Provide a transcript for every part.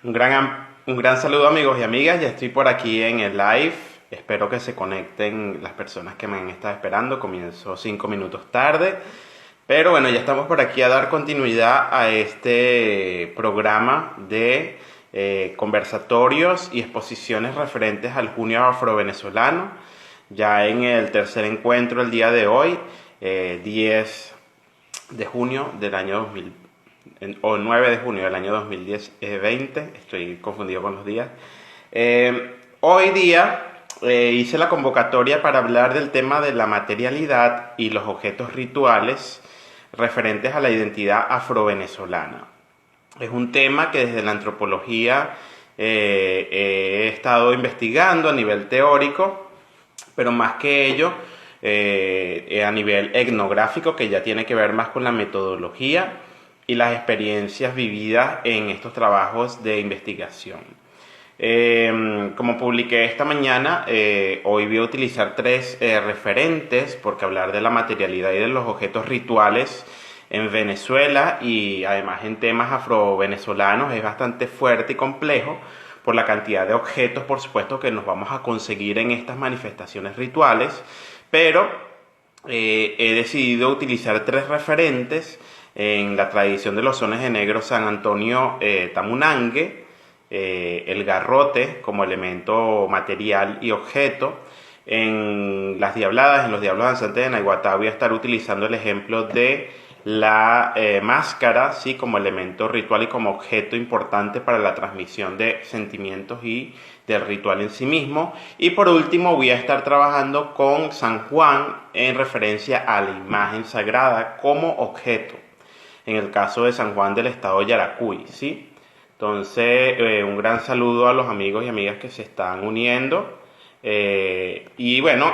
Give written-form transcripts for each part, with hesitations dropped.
Un gran saludo amigos y amigas, ya estoy por aquí en el live, espero que se conecten las personas que me han estado esperando, comienzo 5 minutos tarde, pero bueno, ya estamos por aquí a dar continuidad a este programa de conversatorios y exposiciones referentes al Junio Afrovenezolano, ya en el tercer encuentro el día de hoy, 10 de junio del año 2020 o 9 de junio del año 2020, estoy confundido con los días. Hoy día hice la convocatoria para hablar del tema de la materialidad y los objetos rituales referentes a la identidad afrovenezolana. Es un tema que desde la antropología he estado investigando a nivel teórico, pero más que ello, a nivel etnográfico, que ya tiene que ver más con la metodología y las experiencias vividas en estos trabajos de investigación. Como publiqué esta mañana, hoy voy a utilizar tres referentes, porque hablar de la materialidad y de los objetos rituales en Venezuela y además en temas afrovenezolanos es bastante fuerte y complejo por la cantidad de objetos, por supuesto, que nos vamos a conseguir en estas manifestaciones rituales, pero he decidido utilizar tres referentes en la tradición de los sones de negro San Antonio Tamunangue, el garrote como elemento material y objeto. En las diabladas, en los diablos danzantes de Naiguatá, voy a estar utilizando el ejemplo de la máscara, ¿sí? Como elemento ritual y como objeto importante para la transmisión de sentimientos y del ritual en sí mismo. Y por último voy a estar trabajando con San Juan en referencia a la imagen sagrada como objeto, en el caso de San Juan del estado de Yaracuy, ¿sí? Entonces, un gran saludo a los amigos y amigas que se están uniendo. Y bueno,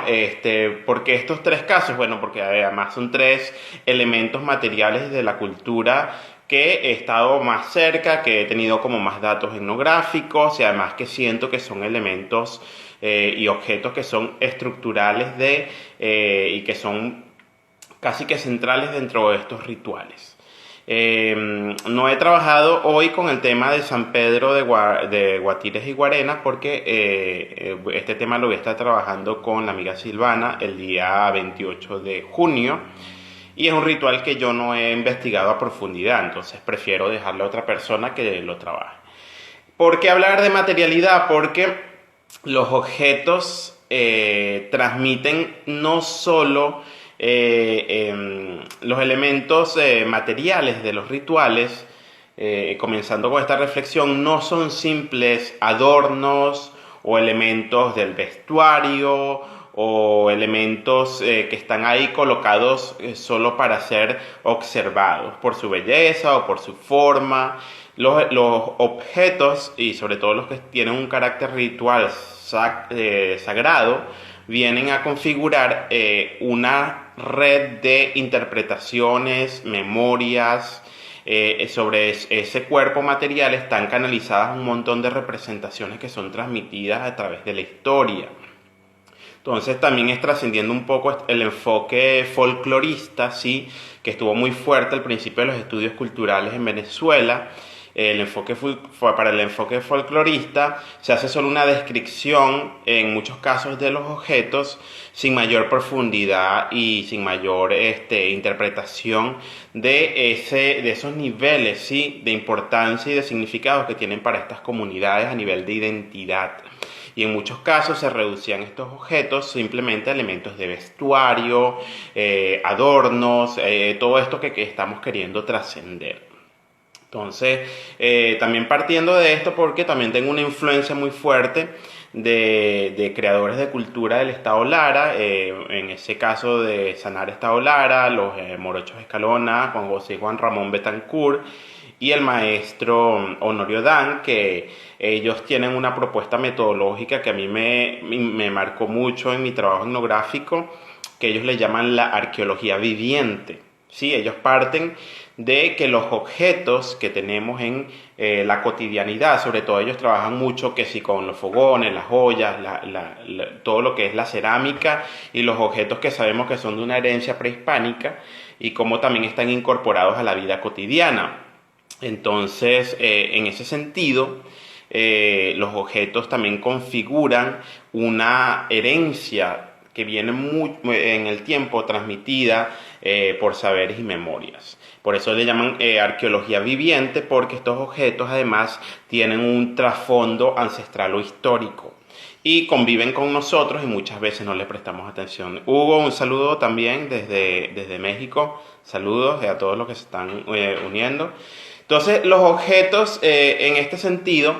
¿por qué estos tres casos? Bueno, porque además son tres elementos materiales de la cultura que he estado más cerca, que he tenido como más datos etnográficos y además que siento que son elementos y objetos que son estructurales y que son casi que centrales dentro de estos rituales. No he trabajado hoy con el tema de San Pedro de Guatires y Guarenas porque este tema lo voy a estar trabajando con la amiga Silvana el día 28 de junio y es un ritual que yo no he investigado a profundidad, entonces prefiero dejarle a otra persona que lo trabaje. ¿Por qué hablar de materialidad? Porque los objetos transmiten no solo los elementos materiales de los rituales, comenzando con esta reflexión, no son simples adornos o elementos del vestuario o elementos que están ahí colocados solo para ser observados por su belleza o por su forma. Los objetos, y sobre todo los que tienen un carácter ritual sagrado, vienen a configurar una red de interpretaciones, memorias sobre ese cuerpo material. Están canalizadas un montón de representaciones que son transmitidas a través de la historia. Entonces también es trascendiendo un poco el enfoque folclorista, ¿sí? Que estuvo muy fuerte al principio de los estudios culturales en Venezuela. Para el enfoque folclorista se hace solo una descripción en muchos casos de los objetos sin mayor profundidad y sin mayor interpretación de esos niveles, ¿sí? De importancia y de significados que tienen para estas comunidades a nivel de identidad. Y en muchos casos se reducían estos objetos simplemente a elementos de vestuario, adornos, todo esto que estamos queriendo trascender. Entonces, también partiendo de esto, porque también tengo una influencia muy fuerte de creadores de cultura del Estado Lara, en ese caso de Sanar Estado Lara, los Morochos Escalona, Juan José y Juan Ramón Betancourt, y el maestro Honorio Dan, que ellos tienen una propuesta metodológica que a mí me marcó mucho en mi trabajo etnográfico, que ellos le llaman la arqueología viviente. ¿Sí? Ellos parten de que los objetos que tenemos en la cotidianidad, sobre todo ellos trabajan mucho que sí con los fogones, las ollas, todo lo que es la cerámica y los objetos que sabemos que son de una herencia prehispánica y cómo también están incorporados a la vida cotidiana. Entonces, en ese sentido, los objetos también configuran una herencia que viene en el tiempo transmitida por saberes y memorias. Por eso le llaman arqueología viviente, porque estos objetos además tienen un trasfondo ancestral o histórico y conviven con nosotros y muchas veces no les prestamos atención. Hugo, un saludo también desde México. Saludos a todos los que se están uniendo. Entonces, los objetos, en este sentido,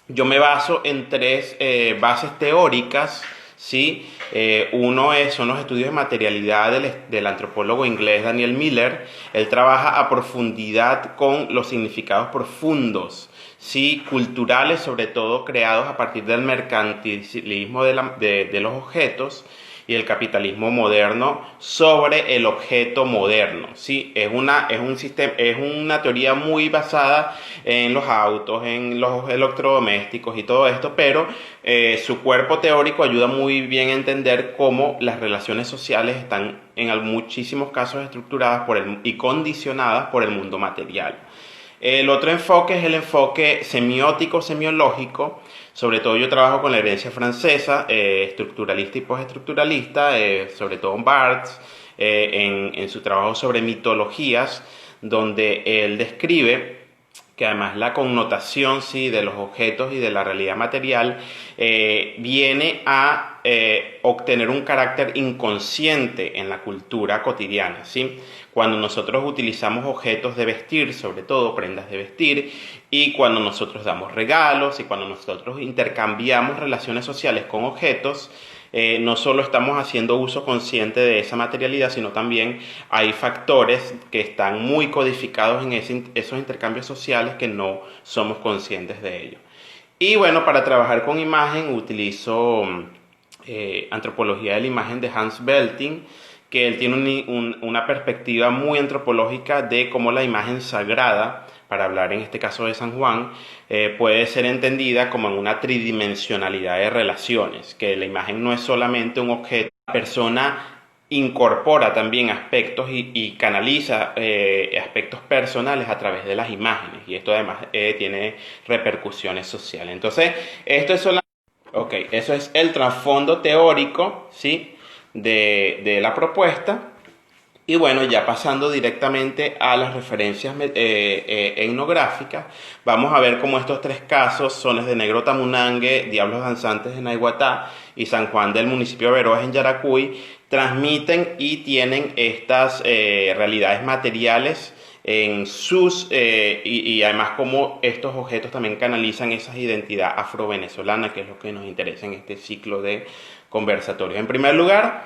yo me baso en tres bases teóricas, ¿sí? Son los estudios de materialidad del antropólogo inglés Daniel Miller. Él trabaja a profundidad con los significados profundos, ¿sí? Culturales, sobre todo creados a partir del mercantilismo de los objetos y el capitalismo moderno sobre el objeto moderno, ¿sí? Es una teoría muy basada en los autos, en los electrodomésticos y todo esto, pero su cuerpo teórico ayuda muy bien a entender cómo las relaciones sociales están en muchísimos casos estructuradas y condicionadas por el mundo material. El otro enfoque es el enfoque semiótico, semiológico. Sobre todo yo trabajo con la herencia francesa, estructuralista y postestructuralista, sobre todo en Barthes, en su trabajo sobre mitologías, donde él describe que además la connotación, sí, de los objetos y de la realidad material viene a obtener un carácter inconsciente en la cultura cotidiana, ¿sí? Cuando nosotros utilizamos objetos de vestir, sobre todo prendas de vestir, y cuando nosotros damos regalos y cuando nosotros intercambiamos relaciones sociales con objetos, no solo estamos haciendo uso consciente de esa materialidad, sino también hay factores que están muy codificados en esos intercambios sociales que no somos conscientes de ellos. Y bueno, para trabajar con imagen utilizo antropología de la imagen de Hans Belting, que él tiene una perspectiva muy antropológica de cómo la imagen sagrada, para hablar en este caso de San Juan, puede ser entendida como en una tridimensionalidad de relaciones, que la imagen no es solamente un objeto, la persona incorpora también aspectos y canaliza aspectos personales a través de las imágenes, y esto además tiene repercusiones sociales. Entonces, esto es solamente, okay, eso es el trasfondo teórico, ¿sí?, de la propuesta. Y bueno, ya pasando directamente a las referencias etnográficas, vamos a ver cómo estos tres casos, Sones de Negro Tamunangue, Diablos Danzantes de Naiguatá y San Juan del municipio de Veroes en Yaracuy, transmiten y tienen estas realidades materiales en y además cómo estos objetos también canalizan esa identidad afro-venezolana, que es lo que nos interesa en este ciclo de conversatorios. En primer lugar,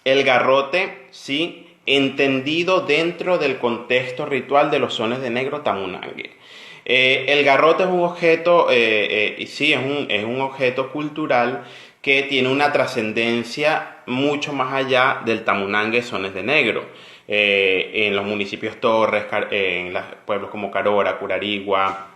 el garrote, sí, entendido dentro del contexto ritual de los sones de negro tamunangue. El garrote es un objeto, sí, es un objeto cultural que tiene una trascendencia mucho más allá del tamunangue sones de negro. En los municipios Torres, en los pueblos como Carora, Curarigua,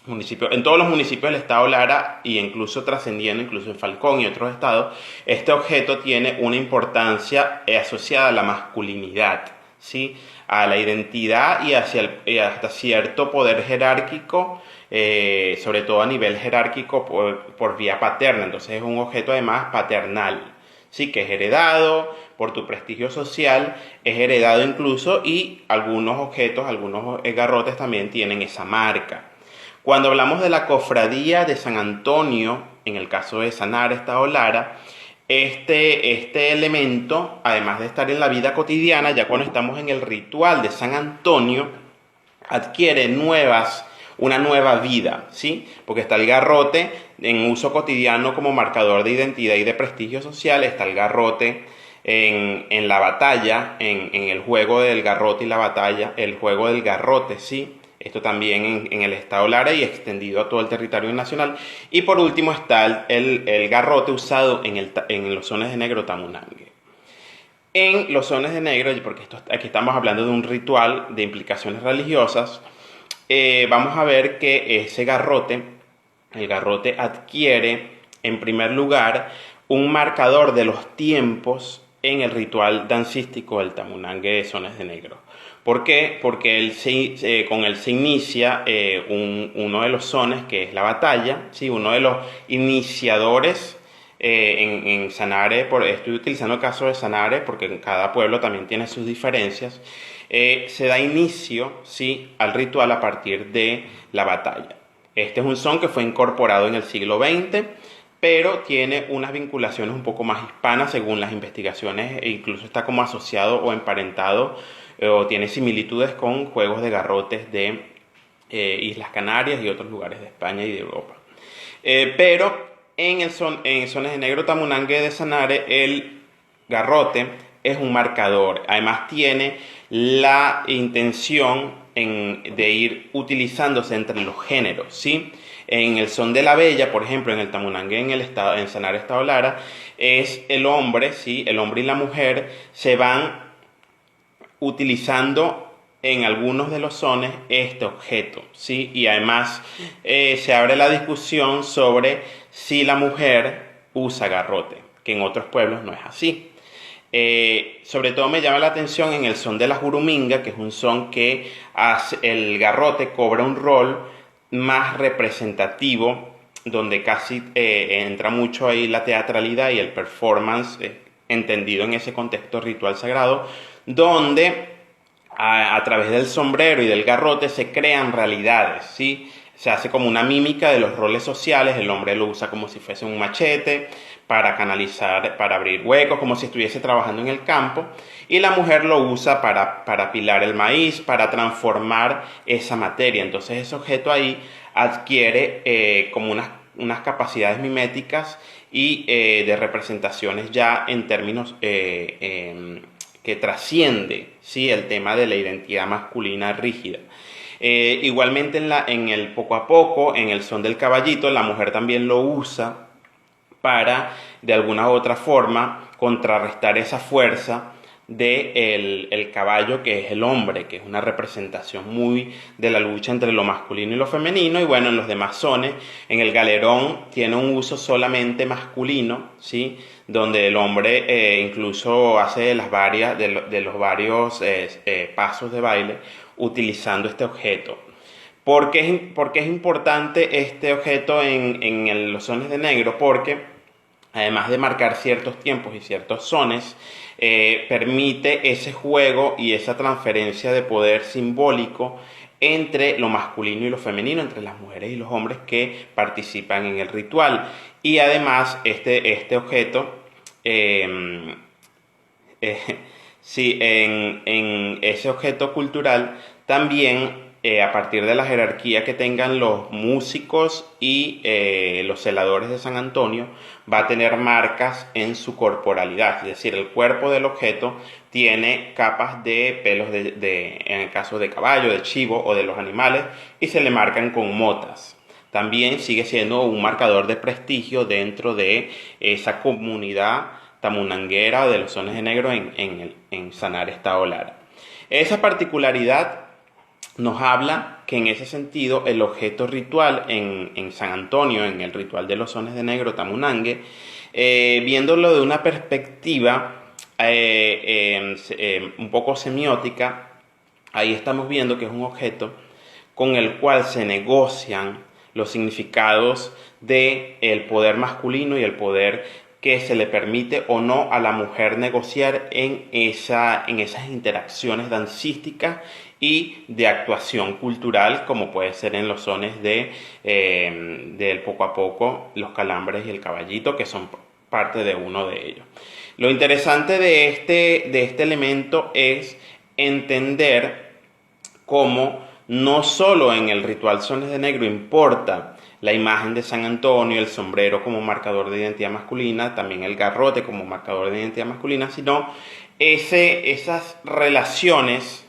en todos los municipios del estado Lara e incluso trascendiendo, incluso en Falcón y otros estados, este objeto tiene una importancia asociada a la masculinidad, ¿sí?, a la identidad y hasta cierto poder jerárquico, sobre todo a nivel jerárquico por vía paterna. Entonces es un objeto además paternal, ¿sí?, que es heredado por tu prestigio social, es heredado incluso, y algunos objetos, algunos garrotes también tienen esa marca. Cuando hablamos de la cofradía de San Antonio, en el caso de Sanara, estado Lara, este elemento, además de estar en la vida cotidiana, ya cuando estamos en el ritual de San Antonio, adquiere una nueva vida, ¿sí? Porque está el garrote en uso cotidiano como marcador de identidad y de prestigio social, está el garrote en la batalla, en el juego del garrote y la batalla, el juego del garrote, ¿sí? Esto también en el estado Lara y extendido a todo el territorio nacional. Y por último está el garrote usado en los sones de negro tamunangue. En los sones de negro, porque aquí estamos hablando de un ritual de implicaciones religiosas, vamos a ver que el garrote adquiere en primer lugar un marcador de los tiempos en el ritual dancístico del tamunangue de sones de negro. ¿Por qué? Porque con él se inicia uno de los sones, que es la batalla, ¿sí? Uno de los iniciadores en Sanare. Estoy utilizando el caso de Sanare porque en cada pueblo también tiene sus diferencias. Se da inicio, ¿sí?, al ritual a partir de la batalla. Este es un son que fue incorporado en el siglo XX, pero tiene unas vinculaciones un poco más hispanas según las investigaciones, e incluso está como asociado o emparentado o tiene similitudes con juegos de garrotes de Islas Canarias y otros lugares de España y de Europa. Pero en sones de negro tamunangue de Sanare, el garrote es un marcador. Además tiene la intención de ir utilizándose entre los géneros, ¿sí? En el son de la bella, por ejemplo, en el tamunangue, en Sanare Estado Lara, es el hombre, ¿sí? El hombre y la mujer se van utilizando en algunos de los sones este objeto, ¿sí? Y además se abre la discusión sobre si la mujer usa garrote, que en otros pueblos no es así. Sobre todo me llama la atención en el son de la juruminga, que es un son que el garrote cobra un rol más representativo, donde casi entra mucho ahí la teatralidad y el performance, entendido en ese contexto ritual sagrado, donde a través del sombrero y del garrote se crean realidades, ¿sí? Se hace como una mímica de los roles sociales. El hombre lo usa como si fuese un machete para canalizar, para abrir huecos, como si estuviese trabajando en el campo, y la mujer lo usa para pilar el maíz, para transformar esa materia. Entonces ese objeto ahí adquiere como unas capacidades miméticas y de representaciones ya en términos que trasciende, ¿sí?, el tema de la identidad masculina rígida. Igualmente en el poco a poco, en el son del caballito, la mujer también lo usa para, de alguna u otra forma, contrarrestar esa fuerza del caballo, que es el hombre, que es una representación muy de la lucha entre lo masculino y lo femenino. Y bueno, en los demás sones, en el galerón tiene un uso solamente masculino, ¿sí?, donde el hombre incluso hace de los varios pasos de baile utilizando este objeto. ¿Por qué es importante este objeto en los sones de negro? Porque además de marcar ciertos tiempos y ciertos sones, permite ese juego y esa transferencia de poder simbólico entre lo masculino y lo femenino, entre las mujeres y los hombres que participan en el ritual. Y además este objeto, sí, en ese objeto cultural también, a partir de la jerarquía que tengan los músicos y los celadores de San Antonio, va a tener marcas en su corporalidad. Es decir, el cuerpo del objeto tiene capas de pelos en el caso de caballo, de chivo o de los animales, y se le marcan con motas. También sigue siendo un marcador de prestigio dentro de esa comunidad tamunanguera de los sones de negro en Sanare Estado Lara. Esa particularidad nos habla que en ese sentido el objeto ritual en San Antonio, en el ritual de los sones de negro tamunangue, viéndolo de una perspectiva un poco semiótica, ahí estamos viendo que es un objeto con el cual se negocian los significados del poder masculino y el poder que se le permite o no a la mujer negociar en esas interacciones dancísticas y de actuación cultural, como puede ser en los sones del poco a poco, los calambres y el caballito, que son parte de uno de ellos. Lo interesante de este elemento es entender cómo no solo en el ritual sones de negro importa la imagen de San Antonio, el sombrero como marcador de identidad masculina, también el garrote como marcador de identidad masculina, sino esas relaciones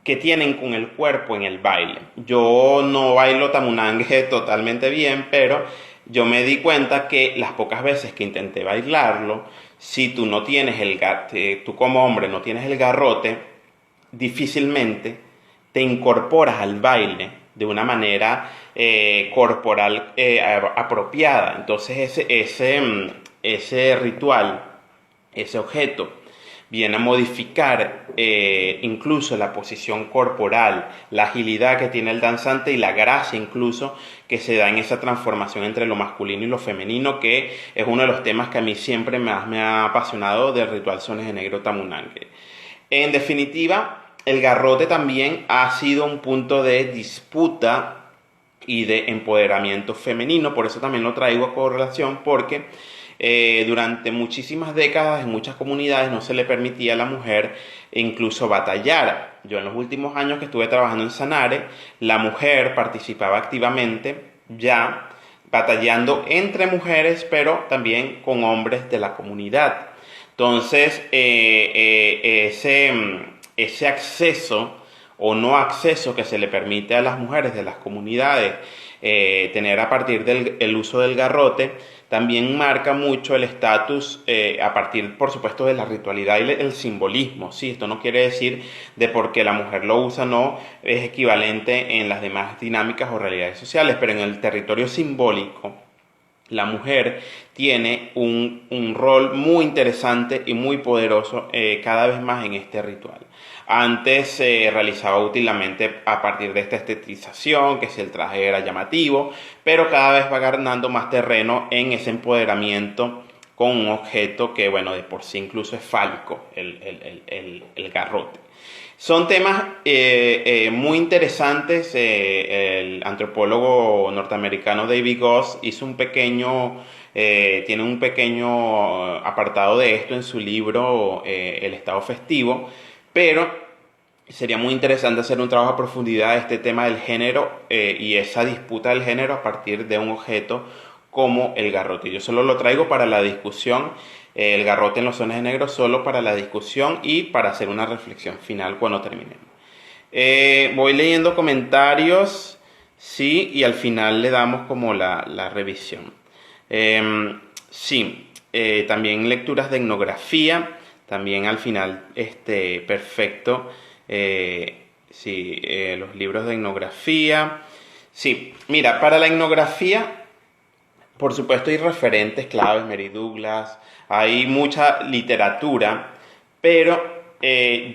que tienen con el cuerpo en el baile. Yo no bailo tamunangue totalmente bien, pero yo me di cuenta que las pocas veces que intenté bailarlo, si tú no tienes tú como hombre no tienes el garrote, difícilmente te incorporas al baile de una manera corporal apropiada. Entonces ese ritual, ese objeto, viene a modificar incluso la posición corporal, la agilidad que tiene el danzante y la gracia incluso que se da en esa transformación entre lo masculino y lo femenino, que es uno de los temas que a mí siempre más me ha apasionado del ritual Sones de Negro Tamunangue. En definitiva, el garrote también ha sido un punto de disputa y de empoderamiento femenino, por eso también lo traigo a correlación, porque durante muchísimas décadas en muchas comunidades no se le permitía a la mujer incluso batallar. Yo en los últimos años que estuve trabajando en Sanare, la mujer participaba activamente ya batallando entre mujeres, pero también con hombres de la comunidad. Entonces, ese acceso o no acceso que se le permite a las mujeres de las comunidades tener a partir del uso del garrote, también marca mucho el estatus a partir, por supuesto, de la ritualidad y el simbolismo. ¿Sí? Esto no quiere decir de por qué la mujer lo usa, no es equivalente en las demás dinámicas o realidades sociales, pero en el territorio simbólico, la mujer tiene un rol muy interesante y muy poderoso cada vez más en este ritual. Antes se realizaba útilmente a partir de esta estetización, que si el traje era llamativo, pero cada vez va ganando más terreno en ese empoderamiento con un objeto que, bueno, de por sí incluso es fálico, el garrote. Son temas muy interesantes. El antropólogo norteamericano David Goss hizo tiene un pequeño apartado de esto en su libro El Estado Festivo, pero sería muy interesante hacer un trabajo a profundidad de este tema del género y esa disputa del género a partir de un objeto como el garrote. Yo solo lo traigo para la discusión, el garrote en los Sones de Negro, solo para la discusión y para hacer una reflexión final cuando terminemos. Voy leyendo comentarios, sí, y al final le damos como la revisión. Sí, también lecturas de etnografía, también al final, perfecto. Sí, los libros de etnografía. Sí, mira, para la etnografía, por supuesto, hay referentes claves, Mary Douglas, hay mucha literatura, pero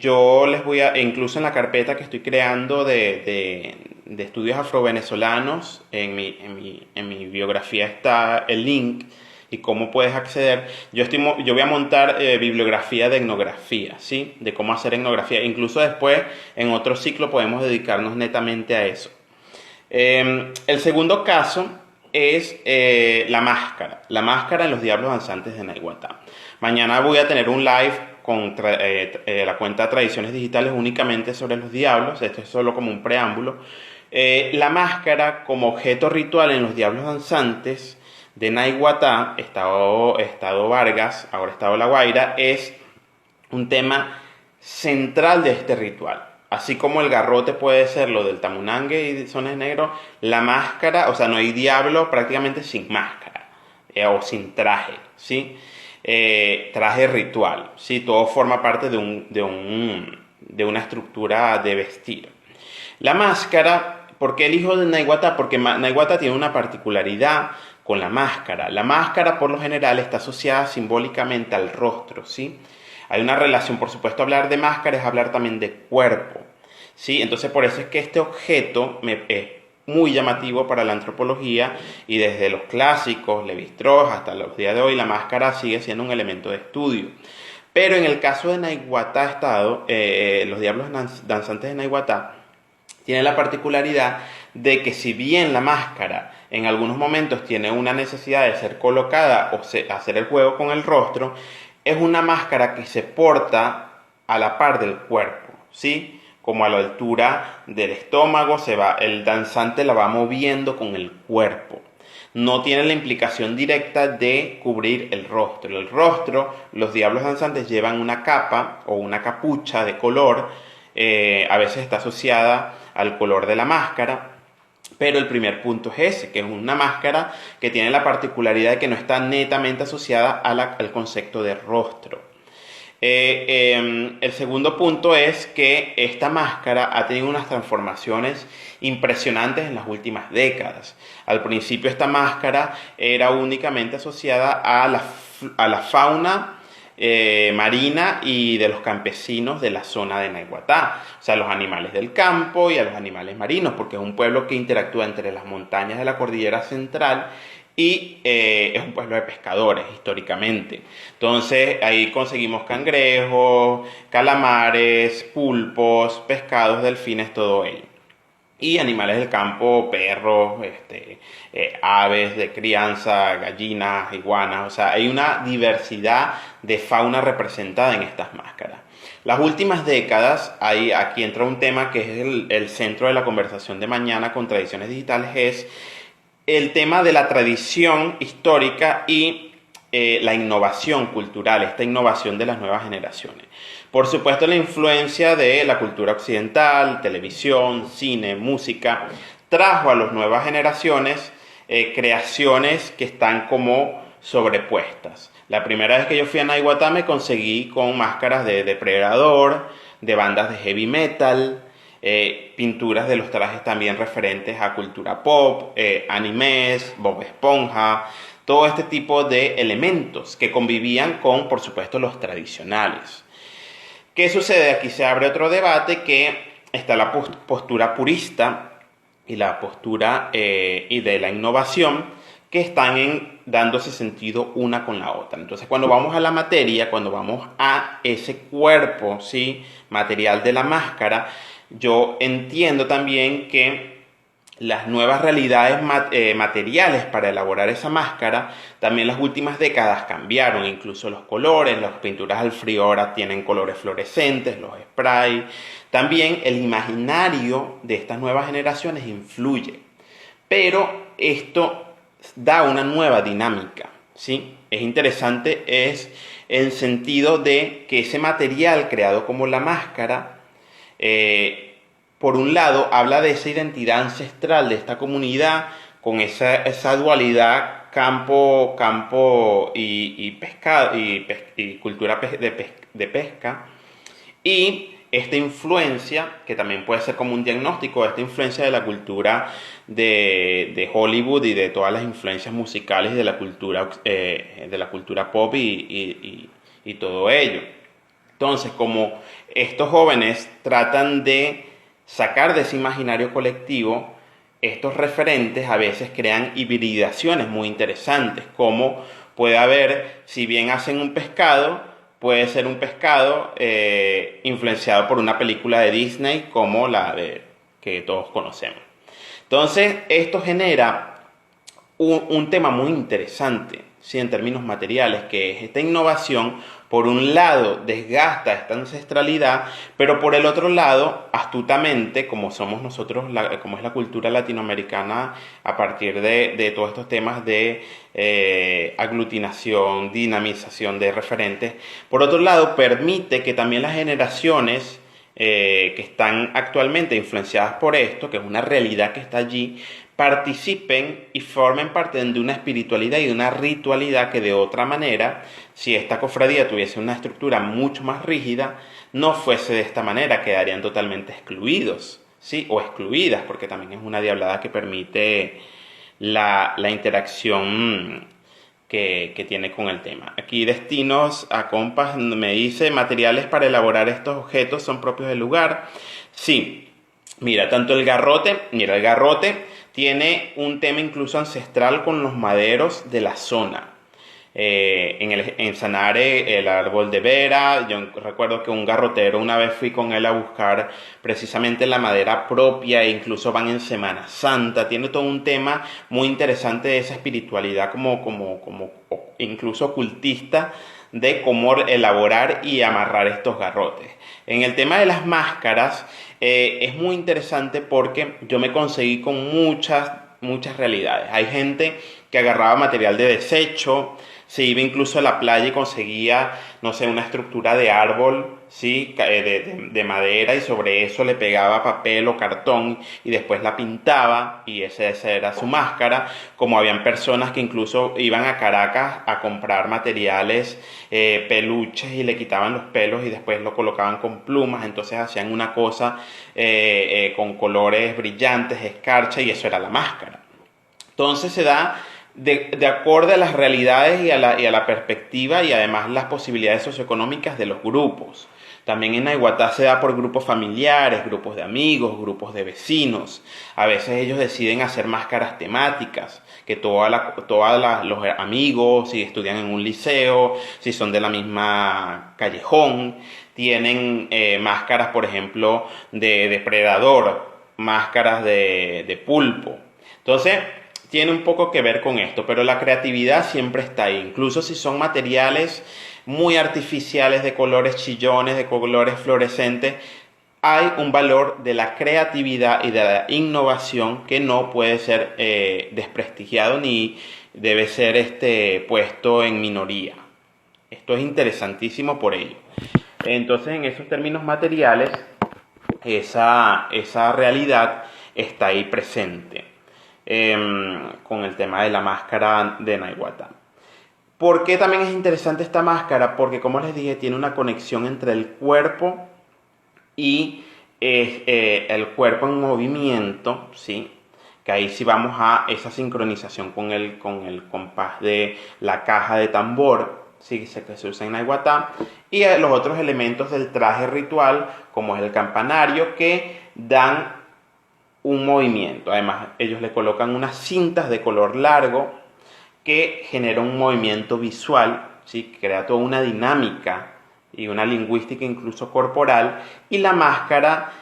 yo les voy a, incluso en la carpeta que estoy creando de estudios afrovenezolanos, en mi biografía está el link y cómo puedes acceder. Yo voy a montar bibliografía de etnografía, ¿sí? De cómo hacer etnografía. Incluso después, en otro ciclo, podemos dedicarnos netamente a eso. El segundo caso es la máscara. La máscara en los Diablos Danzantes de Naiguatá. Mañana voy a tener un live con la cuenta Tradiciones Digitales únicamente sobre los diablos. Esto es solo como un preámbulo. La máscara como objeto ritual en los Diablos Danzantes de Naiguatá, Estado Vargas, ahora Estado La Guaira, es un tema central de este ritual. Así como el garrote puede ser lo del tamunangue y Sones Negros, la máscara, o sea, no hay diablo prácticamente sin máscara o sin traje, ¿sí? Traje ritual, ¿sí? Todo forma parte de una estructura de vestir. La máscara, ¿por qué el hijo de Naiguatá? Porque Naiguatá tiene una particularidad con la máscara. La máscara, por lo general, está asociada simbólicamente al rostro, ¿sí? Hay una relación, por supuesto, hablar de máscara es hablar también de cuerpo, ¿sí? Entonces, por eso es que este objeto es muy llamativo para la antropología y desde los clásicos, Lévi-Strauss, hasta los días de hoy, la máscara sigue siendo un elemento de estudio. Pero en el caso de Naiguatá Estado, los Diablos Danzantes de Naiguatá, tiene la particularidad de que si bien la máscara en algunos momentos tiene una necesidad de ser colocada o hacer el juego con el rostro, es una máscara que se porta a la par del cuerpo, ¿sí? Como a la altura del estómago, el danzante la va moviendo con el cuerpo. No tiene la implicación directa de cubrir el rostro. El rostro, los Diablos Danzantes llevan una capa o una capucha de color, a veces está asociada al color de la máscara, pero el primer punto es ese, que es una máscara que tiene la particularidad de que no está netamente asociada al concepto de rostro. El segundo punto es que esta máscara ha tenido unas transformaciones impresionantes en las últimas décadas. Al principio esta máscara era únicamente asociada a la fauna marina y de los campesinos de la zona de Naiguatá, o sea, los animales del campo y a los animales marinos, porque es un pueblo que interactúa entre las montañas de la cordillera central y es un pueblo de pescadores históricamente. Entonces ahí conseguimos cangrejos, calamares, pulpos, pescados, delfines, todo ello. Y animales del campo, perros, aves de crianza, gallinas, iguanas, o sea, hay una diversidad de fauna representada en estas máscaras. Las últimas décadas, aquí entra un tema que es el centro de la conversación de mañana con Tradiciones Digitales, es el tema de la tradición histórica y la innovación cultural, esta innovación de las nuevas generaciones. Por supuesto, la influencia de la cultura occidental, televisión, cine, música, trajo a las nuevas generaciones creaciones que están como sobrepuestas. La primera vez que yo fui a Naiguatá me conseguí con máscaras de Depredador, de bandas de heavy metal, pinturas de los trajes también referentes a cultura pop, animes, Bob Esponja, todo este tipo de elementos que convivían con, por supuesto, los tradicionales. ¿Qué sucede? Aquí se abre otro debate que está la postura purista y la postura y de la innovación que están dándose sentido una con la otra. Entonces, cuando vamos a la materia, cuando vamos a ese cuerpo, ¿sí?, material de la máscara, yo entiendo también que las nuevas realidades materiales para elaborar esa máscara, también las últimas décadas cambiaron, incluso los colores, las pinturas al frío ahora tienen colores fluorescentes, los sprays, también el imaginario de estas nuevas generaciones influye, pero esto da una nueva dinámica, ¿sí? Es interesante, es en sentido de que ese material creado como la máscara, por un lado, habla de esa identidad ancestral de esta comunidad, con esa dualidad campo y pescado, y cultura de pesca, y esta influencia, que también puede ser como un diagnóstico, esta influencia de la cultura de Hollywood y de todas las influencias musicales de la cultura pop y todo ello. Entonces, como estos jóvenes tratan de sacar de ese imaginario colectivo, estos referentes a veces crean hibridaciones muy interesantes, como puede haber, si bien hacen un pescado, puede ser un pescado influenciado por una película de Disney como la que todos conocemos. Entonces, esto genera un tema muy interesante, ¿sí?, en términos materiales, que es esta innovación. Por un lado desgasta esta ancestralidad, pero por el otro lado, astutamente, como somos nosotros, como es la cultura latinoamericana, a partir de todos estos temas de aglutinación, dinamización de referentes, por otro lado permite que también las generaciones que están actualmente influenciadas por esto, que es una realidad que está allí, participen y formen parte de una espiritualidad y de una ritualidad que de otra manera, si esta cofradía tuviese una estructura mucho más rígida, no fuese de esta manera, quedarían totalmente excluidos, ¿sí?, o excluidas, porque también es una diablada que permite la interacción que tiene con el tema. Aquí Destinos a Compas me dice: materiales para elaborar estos objetos son propios del lugar. Sí, mira, el garrote tiene un tema incluso ancestral con los maderos de la zona. En Sanare, el árbol de vera, yo recuerdo que un garrotero, una vez fui con él a buscar precisamente la madera propia, e incluso van en Semana Santa, tiene todo un tema muy interesante de esa espiritualidad como incluso ocultista, de cómo elaborar y amarrar estos garrotes. En el tema de las máscaras, es muy interesante porque yo me conseguí con muchas realidades. Hay gente que agarraba material de desecho, se iba incluso a la playa y conseguía, no sé, una estructura de árbol, ¿sí?, de madera, y sobre eso le pegaba papel o cartón y después la pintaba, y esa era su máscara. Como habían personas que incluso iban a Caracas a comprar materiales, peluches, y le quitaban los pelos y después lo colocaban con plumas, entonces hacían una cosa con colores brillantes, escarcha, y eso era la máscara. Entonces se da de acorde a las realidades y a la perspectiva y además las posibilidades socioeconómicas de los grupos. También en Naiguatá se da por grupos familiares, grupos de amigos, grupos de vecinos. A veces ellos deciden hacer máscaras temáticas, que todos los amigos, si estudian en un liceo, si son de la misma callejón, tienen máscaras, por ejemplo, de depredador, máscaras de pulpo. Entonces, tiene un poco que ver con esto, pero la creatividad siempre está ahí, incluso si son materiales muy artificiales, de colores chillones, de colores fluorescentes, hay un valor de la creatividad y de la innovación que no puede ser desprestigiado ni debe ser puesto en minoría. Esto es interesantísimo por ello. Entonces, en esos términos materiales, esa realidad está ahí presente con el tema de la máscara de Naiguatá. ¿Por qué también es interesante esta máscara? Porque, como les dije, tiene una conexión entre el cuerpo y el cuerpo en movimiento, ¿sí? Que ahí sí vamos a esa sincronización con el compás de la caja de tambor, ¿sí? Que se usa en Naiguatá, y los otros elementos del traje ritual, como es el campanario, que dan un movimiento. Además, ellos le colocan unas cintas de color largo que genera un movimiento visual, ¿sí? Que crea toda una dinámica y una lingüística incluso corporal, y la máscara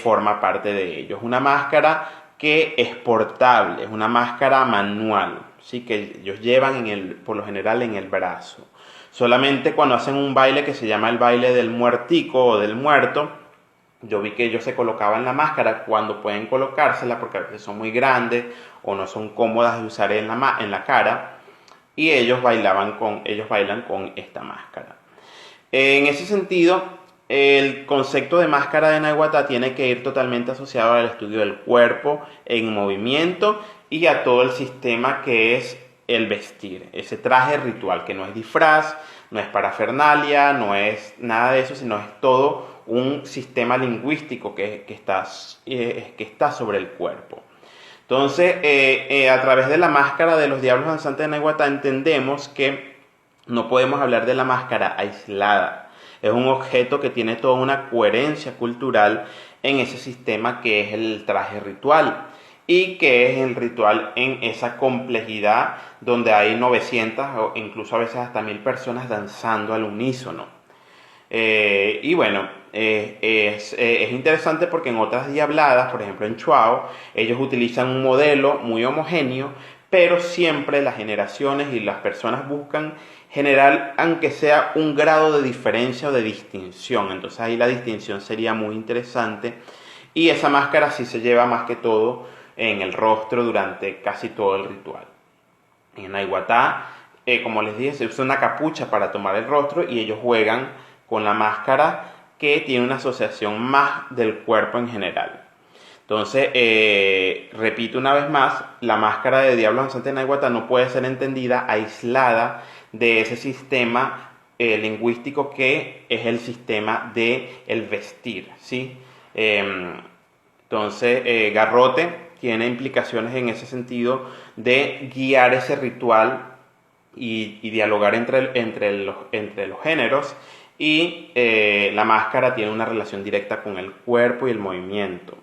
forma parte de ello. Es una máscara que es portable, es una máscara manual, ¿sí? Que ellos llevan por lo general en el brazo. Solamente cuando hacen un baile que se llama el baile del muertico o del muerto, yo vi que ellos se colocaban la máscara cuando pueden colocársela, porque a veces son muy grandes o no son cómodas de usar en la cara, y ellos bailan con esta máscara. En ese sentido, el concepto de máscara de Naiguatá tiene que ir totalmente asociado al estudio del cuerpo en movimiento y a todo el sistema que es el vestir, ese traje ritual, que no es disfraz, no es parafernalia, no es nada de eso, sino es todo un sistema lingüístico que está sobre el cuerpo. Entonces, a través de la máscara de los diablos danzantes de Naiguatá entendemos que no podemos hablar de la máscara aislada. Es un objeto que tiene toda una coherencia cultural en ese sistema que es el traje ritual, y que es el ritual en esa complejidad donde hay 900 o incluso a veces hasta 1000 personas danzando al unísono. Y bueno, es interesante porque en otras diabladas, por ejemplo en Chuao, ellos utilizan un modelo muy homogéneo, pero siempre las generaciones y las personas buscan generar, aunque sea un grado de diferencia o de distinción. Entonces ahí la distinción sería muy interesante, y esa máscara sí se lleva más que todo en el rostro durante casi todo el ritual. En Naiguatá, como les dije, se usa una capucha para tomar el rostro, y ellos juegan con la máscara, que tiene una asociación más del cuerpo en general. Entonces, repito una vez más, la máscara de Diablos Danzantes de Naiguatá no puede ser entendida aislada de ese sistema lingüístico que es el sistema del vestir, ¿sí? Entonces, Garrote tiene implicaciones en ese sentido de guiar ese ritual y dialogar entre los géneros, y la máscara tiene una relación directa con el cuerpo y el movimiento.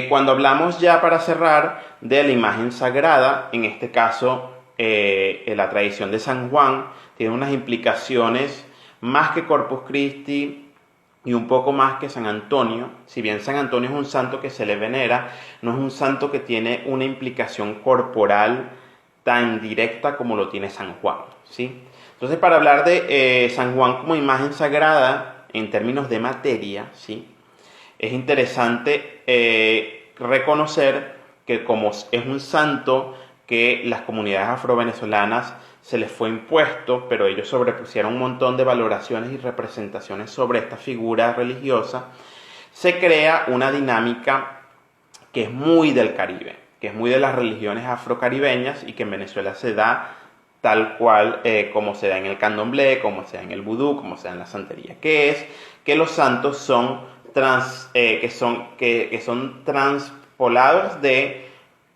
Cuando hablamos, ya para cerrar, de la imagen sagrada, en este caso la tradición de San Juan tiene unas implicaciones más que Corpus Christi y un poco más que San Antonio. Si bien San Antonio es un santo que se le venera, no es un santo que tiene una implicación corporal tan directa como lo tiene San Juan, ¿sí? Entonces, para hablar de San Juan como imagen sagrada en términos de materia, ¿sí? Es interesante reconocer que, como es un santo que las comunidades afrovenezolanas se les fue impuesto, pero ellos sobrepusieron un montón de valoraciones y representaciones sobre esta figura religiosa, se crea una dinámica que es muy del Caribe, que es muy de las religiones afrocaribeñas, y que en Venezuela se da tal cual como se da en el candomblé, como se da en el vudú, como se da en la santería, que es que los santos son transpolados de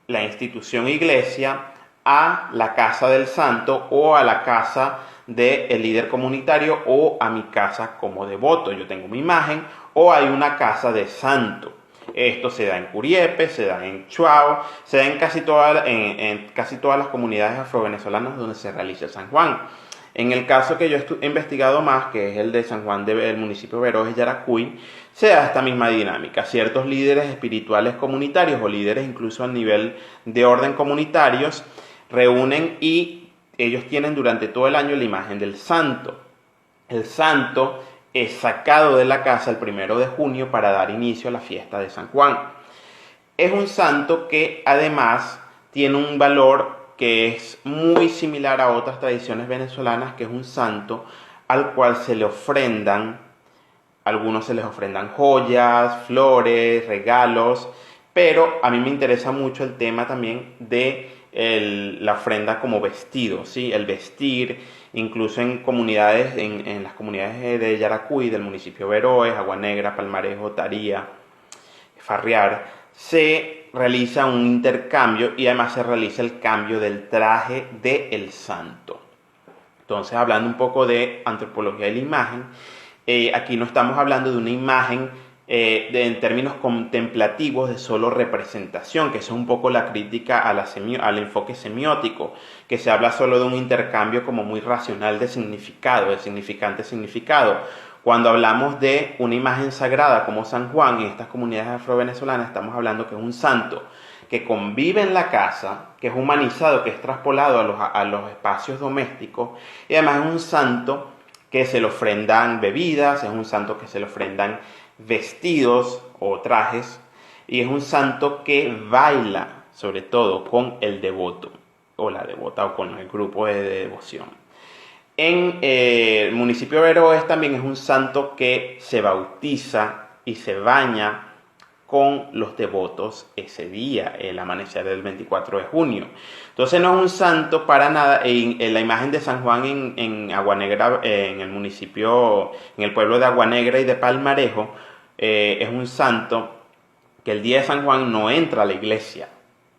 la institución iglesia a la casa del santo o a la casa del líder comunitario o a mi casa como devoto. Yo tengo mi imagen o hay una casa de santo. Esto se da en Curiepe, se da en Chuao, se da en casi todas las comunidades afrovenezolanas donde se realiza el San Juan. En el caso que yo he investigado más, que es el de San Juan del municipio de Veroes, Yaracuy, se da esta misma dinámica. Ciertos líderes espirituales comunitarios o líderes incluso a nivel de orden comunitarios reúnen y ellos tienen durante todo el año la imagen del santo. El santo es sacado de la casa el 1 de junio para dar inicio a la fiesta de San Juan. Es un santo que además tiene un valor que es muy similar a otras tradiciones venezolanas, que es un santo al cual se le ofrendan, algunos se les ofrendan joyas, flores, regalos, pero a mí me interesa mucho el tema también de la ofrenda como vestido, ¿sí? El vestir, incluso en comunidades, en las comunidades de Yaracuy, del municipio de Veroes, Agua Negra, Palmarejo, Taría, Farriar, se realiza un intercambio y además se realiza el cambio del traje del santo. Entonces, hablando un poco de antropología de la imagen, aquí no estamos hablando de una imagen en términos contemplativos de solo representación, que eso es un poco la crítica al enfoque semiótico, que se habla solo de un intercambio como muy racional de significado, de significante significado. Cuando hablamos de una imagen sagrada como San Juan en estas comunidades afrovenezolanas, estamos hablando que es un santo que convive en la casa, que es humanizado, que es traspolado a los espacios domésticos, y además es un santo que se le ofrendan bebidas, es un santo que se le ofrendan vestidos o trajes, y es un santo que baila sobre todo con el devoto o la devota o con el grupo de devoción. En el municipio de Veroes también es un santo que se bautiza y se baña con los devotos ese día, el amanecer del 24 de junio. Entonces no es un santo para nada. En la imagen de San Juan en Agua Negra, en el municipio, en el pueblo de Agua Negra y de Palmarejo, es un santo que el día de San Juan no entra a la iglesia.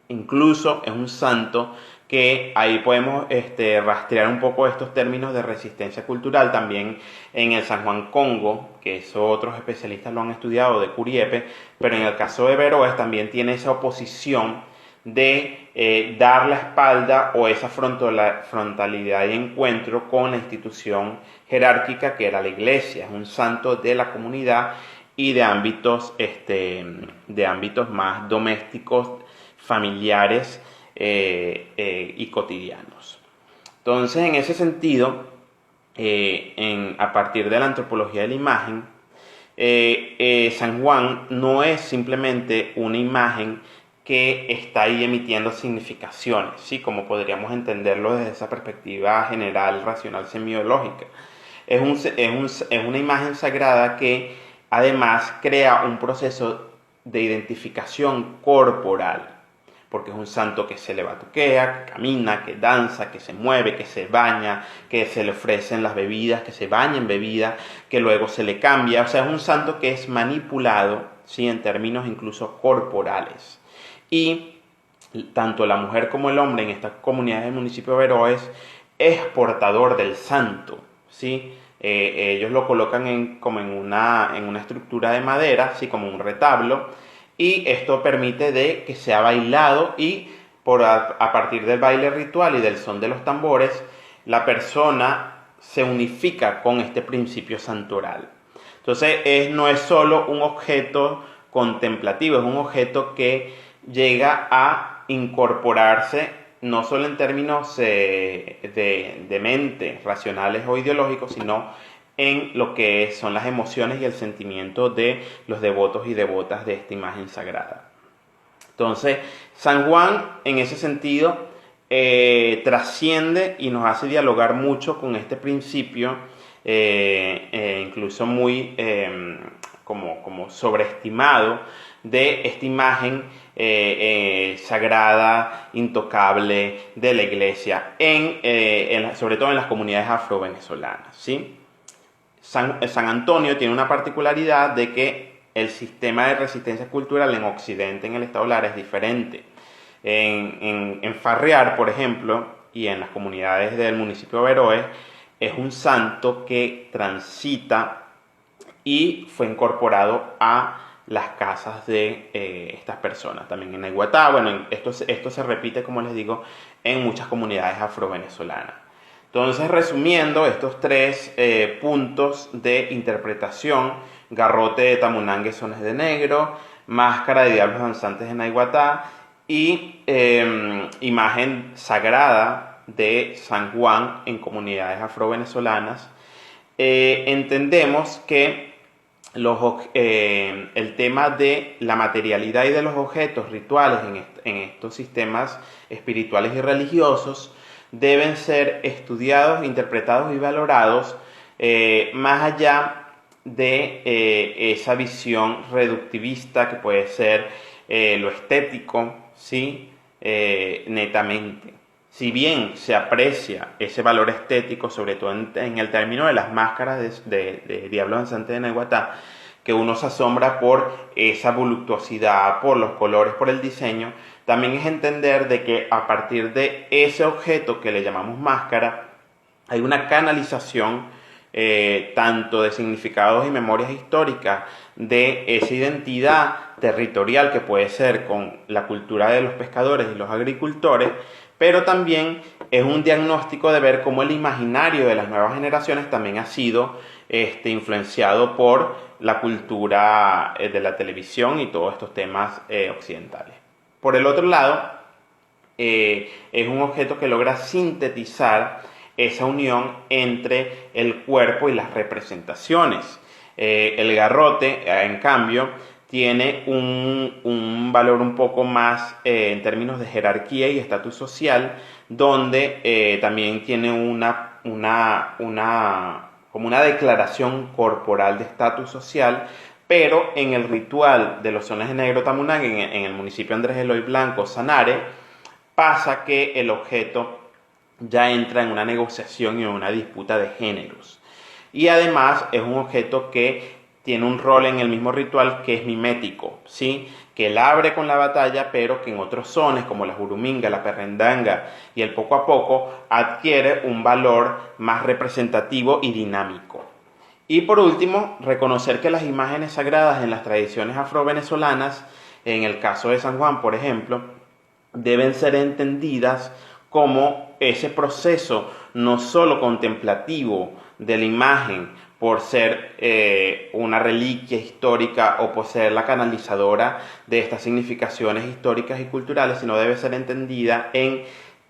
Incluso es un santo que ahí podemos rastrear un poco estos términos de resistencia cultural también en el San Juan Congo, que eso otros especialistas lo han estudiado, de Curiepe, pero en el caso de Veroes también tiene esa oposición de dar la espalda o esa frontalidad y encuentro con la institución jerárquica que era la iglesia. Es un santo de la comunidad y de ámbitos más domésticos, familiares y cotidianos. Entonces, en ese sentido, a partir de la antropología de la imagen, San Juan no es simplemente una imagen que está ahí emitiendo significaciones, ¿sí? Como podríamos entenderlo desde esa perspectiva general, racional, semiológica. Es una imagen sagrada que además crea un proceso de identificación corporal, porque es un santo que se le batuquea, que camina, que danza, que se mueve, que se baña, que se le ofrecen las bebidas, que se baña en bebida, que luego se le cambia. O sea, es un santo que es manipulado, ¿sí? En términos incluso corporales. Y tanto la mujer como el hombre en estas comunidades del municipio de Veroes es portador del santo, ¿sí? Ellos lo colocan como en una estructura de madera, ¿sí? Como un retablo, y esto permite de que sea bailado y a partir del baile ritual y del son de los tambores, la persona se unifica con este principio santoral. Entonces no es solo un objeto contemplativo, es un objeto que llega a incorporarse no solo en términos de mente, racionales o ideológicos, sino en lo que son las emociones y el sentimiento de los devotos y devotas de esta imagen sagrada. Entonces, San Juan, en ese sentido, trasciende y nos hace dialogar mucho con este principio, incluso muy como sobreestimado, de esta imagen sagrada, intocable de la iglesia, sobre todo en las comunidades afrovenezolanas, ¿sí? San Antonio tiene una particularidad de que el sistema de resistencia cultural en Occidente, en el estado Lara, es diferente. En Farrear, por ejemplo, y en las comunidades del municipio de Veroes, es un santo que transita y fue incorporado a las casas de estas personas. También en Naiguatá, bueno, esto se repite, como les digo, en muchas comunidades afrovenezolanas. Entonces, resumiendo estos tres puntos de interpretación: garrote de Tamunangue, sones de negro; máscara de diablos danzantes de Naiguatá; y imagen sagrada de San Juan en comunidades afrovenezolanas. Entendemos que el tema de la materialidad y de los objetos rituales en estos sistemas espirituales y religiosos deben ser estudiados, interpretados y valorados más allá de esa visión reductivista que puede ser lo estético, ¿sí? Netamente. Si bien se aprecia ese valor estético, sobre todo en el término de las máscaras de Diablo Danzante de Naiguatá, que uno se asombra por esa voluptuosidad, por los colores, por el diseño, también es entender de que a partir de ese objeto que le llamamos máscara, hay una canalización tanto de significados y memorias históricas de esa identidad territorial que puede ser con la cultura de los pescadores y los agricultores, pero también es un diagnóstico de ver cómo el imaginario de las nuevas generaciones también ha sido influenciado por la cultura de la televisión y todos estos temas occidentales. Por el otro lado, es un objeto que logra sintetizar esa unión entre el cuerpo y las representaciones. El garrote, en cambio, tiene un valor un poco más en términos de jerarquía y estatus social, donde también tiene como una declaración corporal de estatus social, pero en el ritual de los sones de negro Tamunangue, en el municipio Andrés Eloy Blanco, Sanare, pasa que el objeto ya entra en una negociación y en una disputa de géneros. Y además es un objeto que tiene un rol en el mismo ritual que es mimético, ¿sí? Que él abre con la batalla, pero que en otros sones, como la juruminga, la perrendanga y el poco a poco, adquiere un valor más representativo y dinámico. Y por último, reconocer que las imágenes sagradas en las tradiciones afrovenezolanas, en el caso de San Juan, por ejemplo, deben ser entendidas como ese proceso no solo contemplativo de la imagen por ser una reliquia histórica o por ser la canalizadora de estas significaciones históricas y culturales, sino debe ser entendida en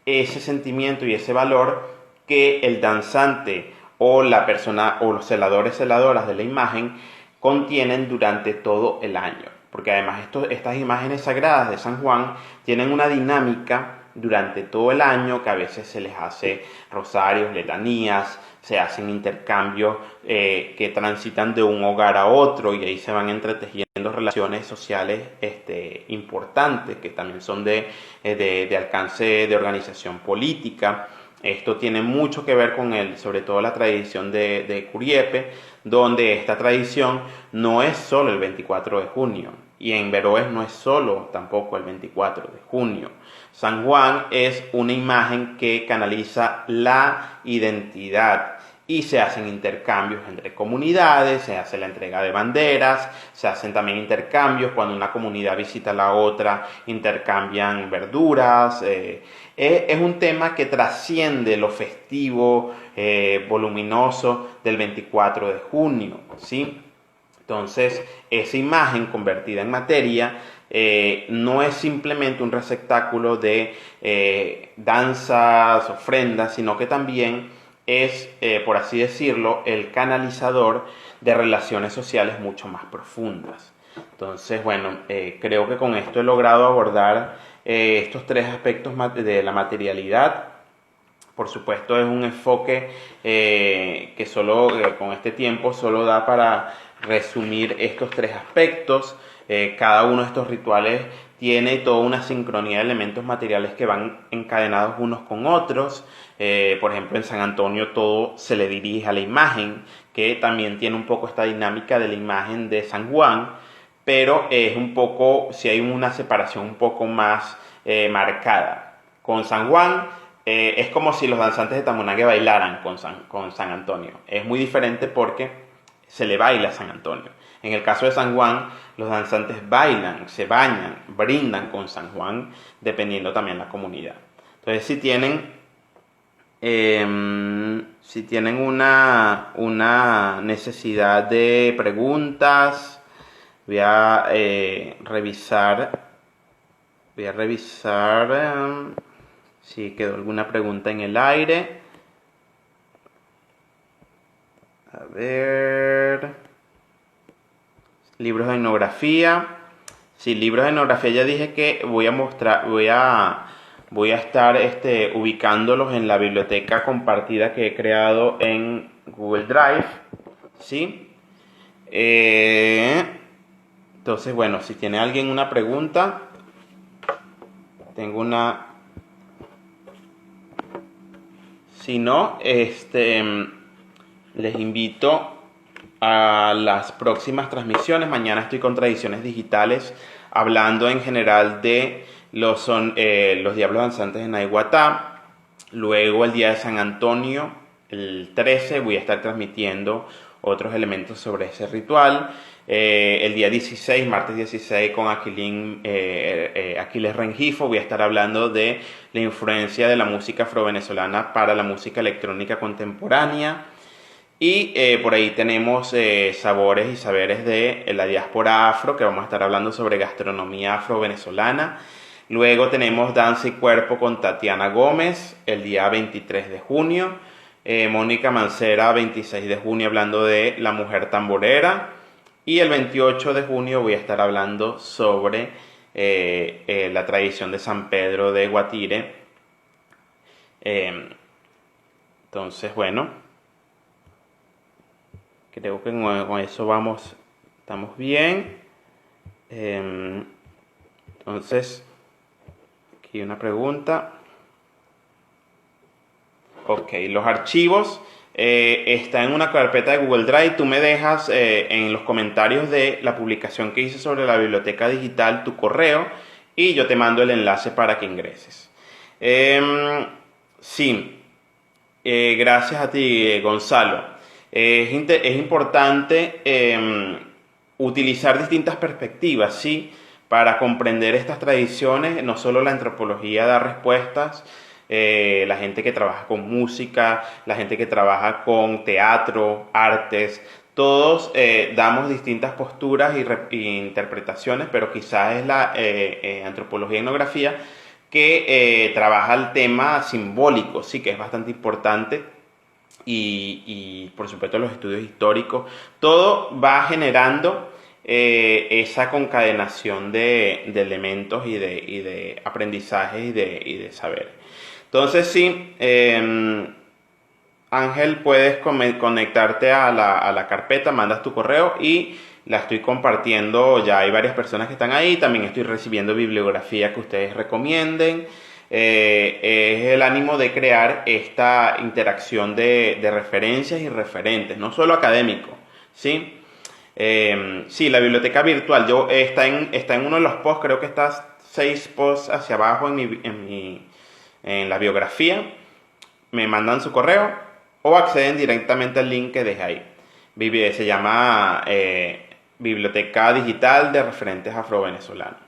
ese sentimiento y ese valor que el danzante o la persona o los celadores, celadoras de la imagen contienen durante todo el año. Porque además estas imágenes sagradas de San Juan tienen una dinámica durante todo el año, que a veces se les hace rosarios, letanías, se hacen intercambios que transitan de un hogar a otro, y ahí se van entretejiendo relaciones sociales importantes, que también son de alcance de organización política. Esto tiene mucho que ver con sobre todo la tradición de Curiepe, donde esta tradición no es solo el 24 de junio, y en Veroes no es solo tampoco el 24 de junio. San Juan es una imagen que canaliza la identidad y se hacen intercambios entre comunidades, se hace la entrega de banderas, se hacen también intercambios cuando una comunidad visita a la otra, intercambian verduras. Es un tema que trasciende lo festivo, voluminoso del 24 de junio, ¿sí? Entonces, esa imagen convertida en materia no es simplemente un receptáculo de danzas, ofrendas, sino que también es, por así decirlo, el canalizador de relaciones sociales mucho más profundas. Entonces, bueno, creo que con esto he logrado abordar estos tres aspectos de la materialidad. Por supuesto, es un enfoque que solo con este tiempo solo da para resumir estos tres aspectos. Cada uno de estos rituales tiene toda una sincronía de elementos materiales que van encadenados unos con otros. Por ejemplo, en San Antonio todo se le dirige a la imagen, que también tiene un poco esta dinámica de la imagen de San Juan, pero es un poco, si hay una separación un poco más marcada. Con San Juan es como si los danzantes de Tamunague bailaran con San Antonio. Es muy diferente porque se le baila a San Antonio. En el caso de San Juan, los danzantes bailan, se bañan, brindan con San Juan, dependiendo también la comunidad. Entonces, si tienen una necesidad de preguntas, voy a revisar si quedó alguna pregunta en el aire. A ver, libros de etnografía. Sí, libros de etnografía ya dije que voy a estar ubicándolos en la biblioteca compartida que he creado en Google Drive, ¿sí? Entonces, bueno, si tiene alguien una pregunta, tengo una... Si no, les invito a las próximas transmisiones. Mañana estoy con Tradiciones Digitales, hablando en general de los Diablos Danzantes de Naiguatá. Luego, el día de San Antonio, el 13, voy a estar transmitiendo otros elementos sobre ese ritual. El día 16, martes 16, con Aquiles Rengifo, voy a estar hablando de la influencia de la música afrovenezolana para la música electrónica contemporánea. Y por ahí tenemos sabores y saberes de la diáspora afro, que vamos a estar hablando sobre gastronomía afro-venezolana. Luego tenemos Danza y Cuerpo con Tatiana Gómez, el día 23 de junio. Mónica Mancera, 26 de junio, hablando de la mujer tamborera. Y el 28 de junio voy a estar hablando sobre la tradición de San Pedro de Guatire. Entonces, bueno, creo que con eso estamos bien. Entonces, aquí una pregunta. Ok, los archivos están en una carpeta de Google Drive. Tú me dejas en los comentarios de la publicación que hice sobre la biblioteca digital tu correo y yo te mando el enlace para que ingreses. Sí, gracias a ti, Gonzalo. Es importante utilizar distintas perspectivas, ¿sí? Para comprender estas tradiciones. No solo la antropología da respuestas, la gente que trabaja con música, la gente que trabaja con teatro, artes, todos damos distintas posturas y interpretaciones, pero quizás es la antropología y etnografía que trabaja el tema simbólico, sí, que es bastante importante. Y por supuesto los estudios históricos, todo va generando esa concadenación de elementos y de aprendizajes y de saberes. Entonces sí, Ángel, puedes conectarte a la carpeta, mandas tu correo y la estoy compartiendo. Ya hay varias personas que están ahí, también estoy recibiendo bibliografía que ustedes recomienden. Es el ánimo de crear esta interacción de referencias y referentes, no solo académico, ¿sí? Sí, la biblioteca virtual está en uno de los posts, creo que está 6 posts hacia abajo en la biografía. Me mandan su correo o acceden directamente al link que dejé ahí. Se llama Biblioteca Digital de Referentes Afrovenezolanos.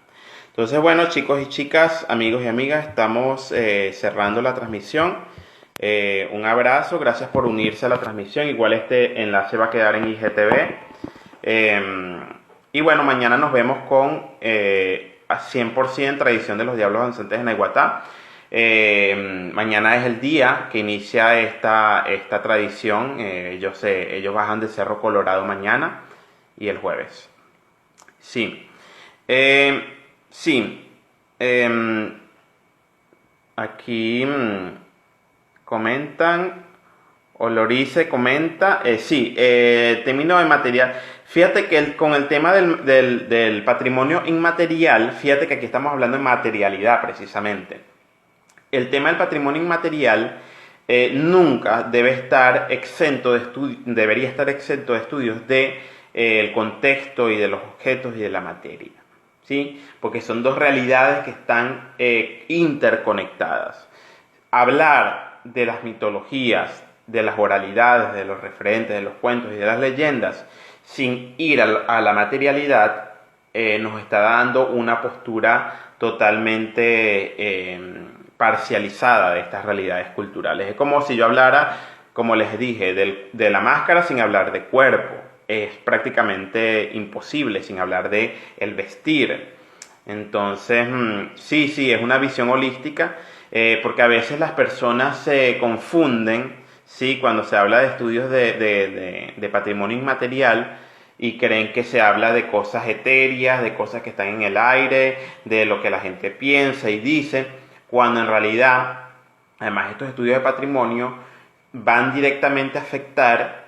Entonces, bueno, chicos y chicas, amigos y amigas, estamos cerrando la transmisión. Un abrazo, gracias por unirse a la transmisión. Igual este enlace va a quedar en IGTV. Y bueno, mañana nos vemos con a 100% Tradición de los Diablos Danzantes de Naiguatá. Mañana es el día que inicia esta tradición. Ellos bajan de Cerro Colorado mañana y el jueves. Sí. Sí. Aquí comentan. Olorice comenta. Sí, término de material. Fíjate que con el tema del patrimonio inmaterial, fíjate que aquí estamos hablando de materialidad precisamente. El tema del patrimonio inmaterial nunca debería estar exento de estudios de el contexto y de los objetos y de la materia. ¿sí? Porque son dos realidades que están interconectadas. Hablar de las mitologías, de las oralidades, de los referentes, de los cuentos y de las leyendas, sin ir a la materialidad, nos está dando una postura totalmente parcializada de estas realidades culturales. Es como si yo hablara, como les dije, de la máscara sin hablar de cuerpo. Es prácticamente imposible sin hablar de el vestir. Entonces, sí, es una visión holística, porque a veces las personas se confunden, ¿sí? Cuando se habla de estudios de patrimonio inmaterial y creen que se habla de cosas etéreas, de cosas que están en el aire, de lo que la gente piensa y dice, cuando en realidad, además, estos estudios de patrimonio van directamente a afectar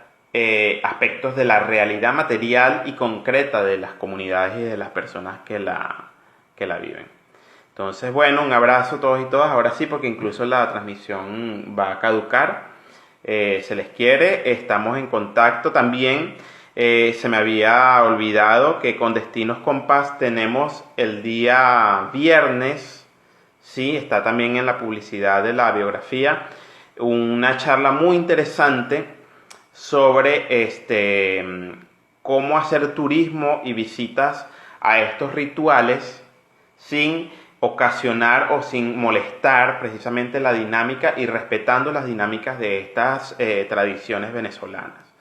aspectos de la realidad material y concreta de las comunidades y de las personas que la viven. Entonces, bueno, un abrazo a todos y todas. Ahora sí, porque incluso la transmisión va a caducar. Se les quiere, estamos en contacto también. Se me había olvidado que con Destinos Compass tenemos el día viernes, sí, está también en la publicidad de la biografía, una charla muy interesante sobre cómo hacer turismo y visitas a estos rituales sin ocasionar o sin molestar precisamente la dinámica y respetando las dinámicas de estas tradiciones venezolanas.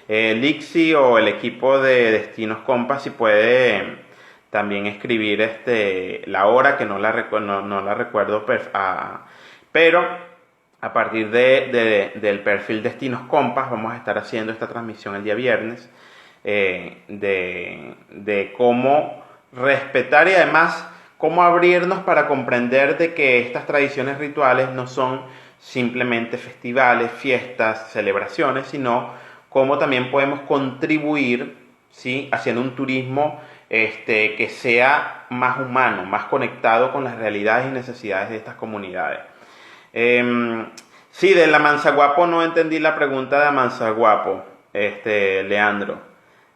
Lixi o el equipo de Destinos Compass, si puede también escribir la hora, que no la recuerdo, pero a partir del perfil Destinos Compass vamos a estar haciendo esta transmisión el día viernes de cómo respetar y además cómo abrirnos para comprender de que estas tradiciones rituales no son simplemente festivales, fiestas, celebraciones, sino cómo también podemos contribuir, ¿sí?, haciendo un turismo que sea más humano, más conectado con las realidades y necesidades de estas comunidades. Sí, de la Manzaguapo no entendí la pregunta de Manzaguapo, Leandro.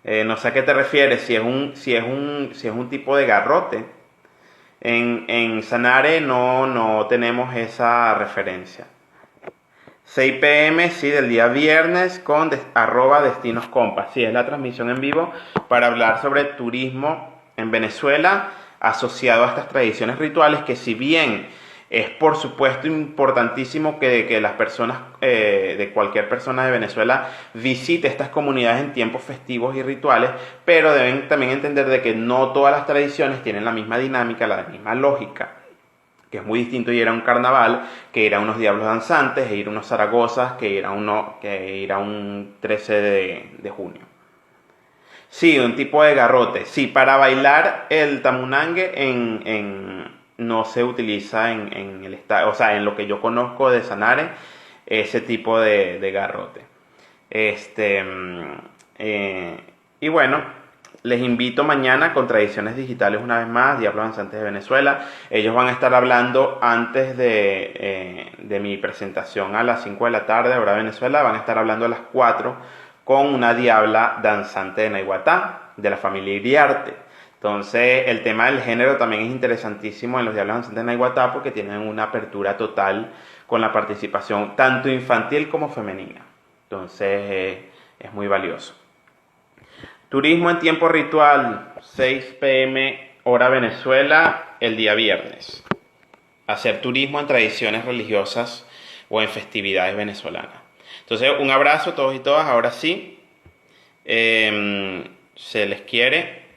No sé a qué te refieres, si es un tipo de garrote. En Sanare no tenemos esa referencia. 6 p.m. sí, del día viernes con @Destinos Compass. Sí, es la transmisión en vivo para hablar sobre turismo en Venezuela asociado a estas tradiciones rituales que, si bien es por supuesto importantísimo que las personas, de cualquier persona de Venezuela, visite estas comunidades en tiempos festivos y rituales, pero deben también entender de que no todas las tradiciones tienen la misma dinámica, la misma lógica, que es muy distinto ir a un carnaval que ir a unos diablos danzantes, e ir a unos zaragozas que ir a un 13 de junio. Sí, un tipo de garrote. Sí, para bailar el tamunangue no se utiliza en el estado, o sea, en lo que yo conozco de Sanare, ese tipo de garrote. Y bueno, les invito mañana con Tradiciones Digitales una vez más, Diablos Danzantes de Venezuela. Ellos van a estar hablando antes de mi presentación a las 5 de la tarde, hora de Venezuela. Van a estar hablando a las 4 con una diabla danzante de Naiguatá, de la familia Iriarte. Entonces, el tema del género también es interesantísimo en los Diablos Danzantes de Naiguatá, porque tienen una apertura total con la participación tanto infantil como femenina. Entonces, es muy valioso. Turismo en tiempo ritual, 6 p.m. hora Venezuela, el día viernes. Hacer turismo en tradiciones religiosas o en festividades venezolanas. Entonces, un abrazo a todos y todas. Ahora sí, se les quiere,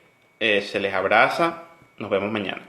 se les abraza. Nos vemos mañana.